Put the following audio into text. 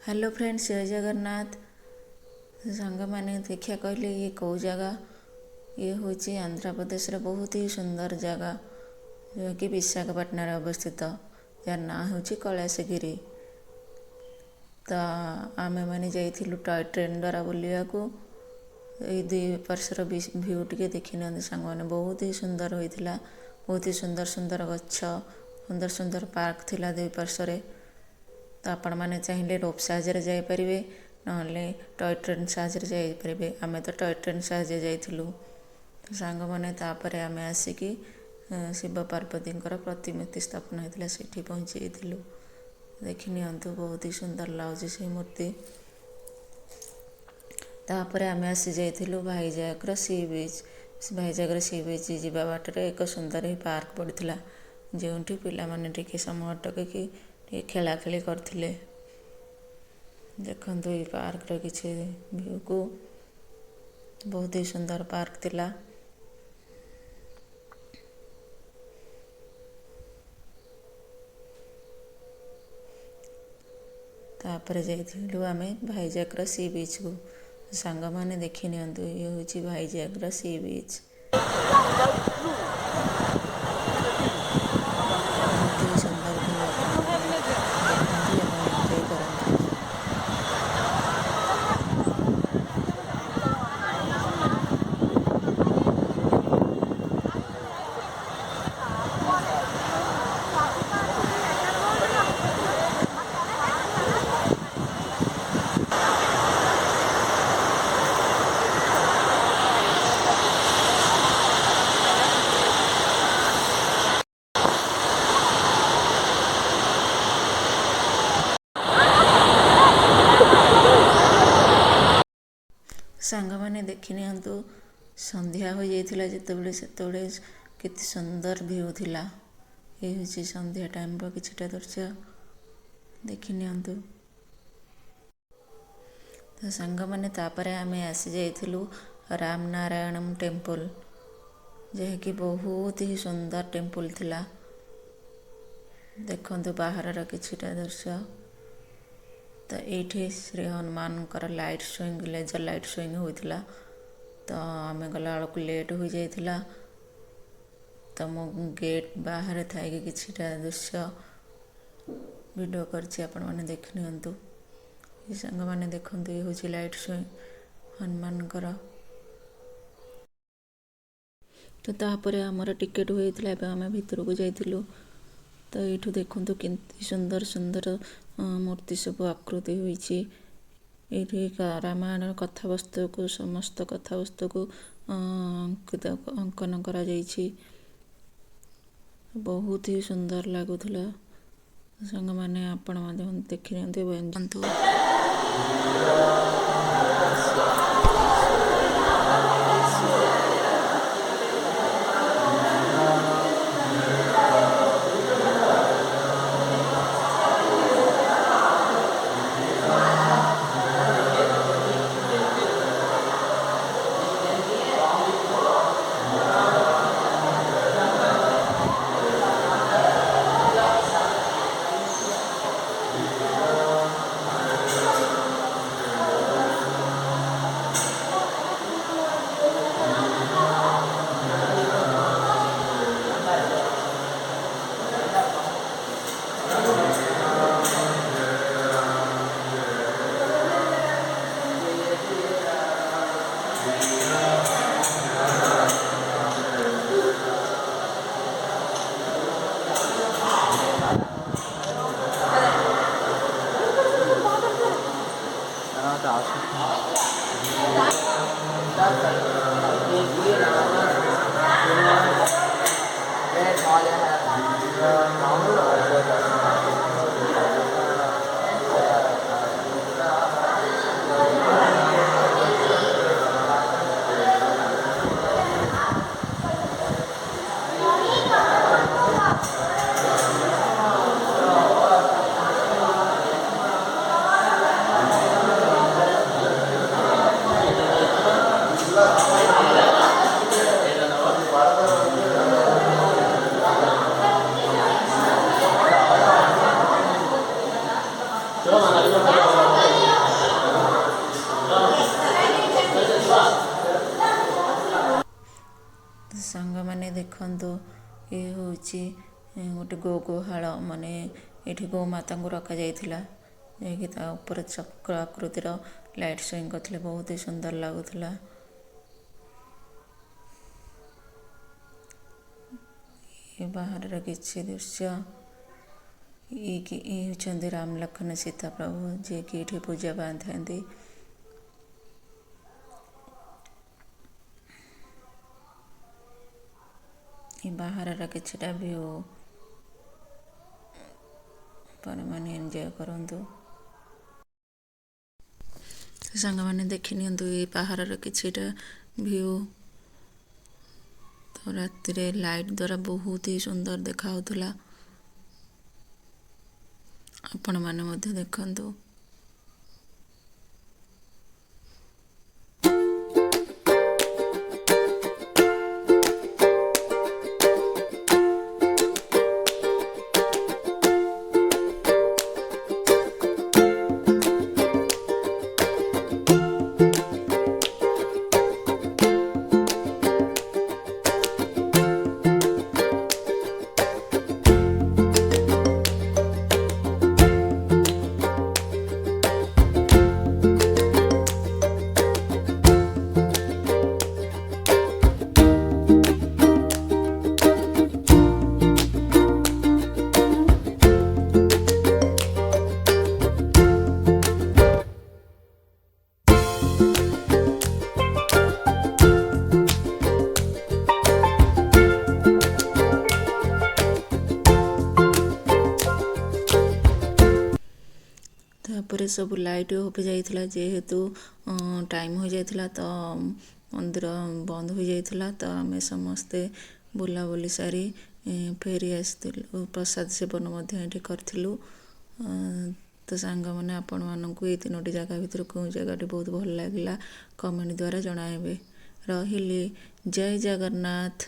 Hello friends, जय जगन्नाथ। सांग मैंने देखिया कहले ये कौ जगह। ये हूँ आंध्र प्रदेश बहुत ही सुंदर जगह जो कि विशाखापाटना अवस्थित, जार ना हूँ कैलाशगिरी। तो आम मैंने जाइलु टॉय ट्रेन द्वारा बुलिया को। ये दुई पार्श्वर भ्यू टे देखी नि सांग मैंने। बहुत ही सुंदर होता, बहुत ही सुंदर सुंदर गछ, सुंदर सुंदर पार्क थिला दुई पार्श्वर। तो आपण मैंने चाहिए रोप साहाଯ୍य जापरेंगे, ना टॉय ट्रेन साहाଯ୍य जापरेंगे। आम तो टॉय ट्रेन साहाଯ୍य जाइलु। तो सांग मैंने आम आसिकी शिव पार्वती प्रतिमूर्ति स्थापन होता से पहुँची। देखी नियंतु, बहुत ही सुंदर लगुच से मूर्ति। तापर आम आसी जाइलु भाईजागर सी बीच। भाईजागर सी बीच जावा बाटर एक सुंदर ही पार्क पड़ता, जो पिलाने टिके समय अटक खेलाखेली करते। देखु ये पार्क किसी व्यू को, बहुत ही सुंदर पार्क थिला। तापर जाइलु आम भाईजागर सी बीच को। सांग मैंने देखी नियंतु, ये हूँ भाईजागर सी बीच। बहुत ही सुंदर व्यू देखते एवं एंजॉय करते। सांग मैंने देखी नियंतु, संध्या हो जाइथिला जितेबले सेतेबले केते सुंदर व्यू थिला। ये हूँ संध्या टाइम किछटा दृश्य देखी नियंतु। तो सांग मैंने तापरे आम आसी जाइलु राम नारायण टेम्पल, जहाँकि बहुत ही सुंदर टेम्पल थिला। देखंतु बाहर किछटा दृश्य। तो ये Shri Hanuman light showing, laser light showing होता। तो आम गला बेलू लेट हो जाता। तो मो गेट बाहर थी किछटा दृश्य वीडियो करछि, आपण माने देख नियंतु। ये सांग माने देखंतु, ये हूँ लाइट शोइंग हनुमान। तो तापर आमर टिकेट होता, आम भितर को जाइलु। तो ये देखु कि सुंदर सुंदर मूर्ति सब आकृति होती। रामायण कथावस्तु को, समस्त कथावस्तु को अंकन करा जाइछि। बहुत ही सुंदर लगुला। सांग मैंने आपण देखी नियंतु। Terima kasih. ସାଙ୍ଗମାନେ ଦେଖନ୍ତୁ, ଏ ହେଉଛି ଗୋଟେ ଗୁହାଳ, ମାନେ ଏଠି ଗୋମାତାଙ୍କୁ ରଖାଯାଇଥିଲା, ଯାଇକି ତା ଉପରେ ଚକ୍ର ଆକୃତିର ଲାଇଟ୍ ଶୋଇଂ କରିଥିଲେ, ବହୁତ ହି ସୁନ୍ଦର ଲାଗୁଥିଲା। ଏ ବାହାରର କିଛି ଦୃଶ୍ୟ। ଇଏ ହେଉଛନ୍ତି ରାମ ଲକ୍ଷ୍ମଣ ସୀତା ପ୍ରଭୁ, ଯିଏକି ଏଠି ପୂଜା ପାଇଥାନ୍ତି। ଏ ବାହାରର କିଛିଟା ଭିଉ ଆପଣମାନେ ଏନ୍ଜୟ କରନ୍ତୁ। ସାଙ୍ଗମାନେ ଦେଖି ନିଅନ୍ତୁ ଏ ପାହାଡ଼ର କିଛିଟା ଭିଉ। ତ ରାତିରେ ଲାଇଟ୍ ଦ୍ୱାରା ବହୁତ ହି ସୁନ୍ଦର ଦେଖାହେଉଥିଲା, ଆପଣମାନେ ମଧ୍ୟ ଦେଖନ୍ତୁ। ତାପରେ ସବୁ ଲାଇଟ୍ ଉଭି ଯାଇଥିଲା, ଯେହେତୁ ଟାଇମ୍ ହୋଇଯାଇଥିଲା ତ ମନ୍ଦିର ବନ୍ଦ ହୋଇଯାଇଥିଲା। ତ ଆମେ ସମସ୍ତେ ବୁଲାବୁଲି ସାରି ଫେରି ଆସିଥିଲୁ, ପ୍ରସାଦ ସେବନ ମଧ୍ୟ ଏଠି କରିଥିଲୁ। ତ ସାଙ୍ଗମାନେ ଆପଣମାନଙ୍କୁ ଏଇ 3ଟି ଜାଗା ଭିତରୁ କେଉଁ ଜାଗାଟି ବହୁତ ଭଲ ଲାଗିଲା କମେଣ୍ଟ ଦ୍ୱାରା ଜଣାଇବେ। ରହିଲି, ଜୟ ଜଗନ୍ନାଥ।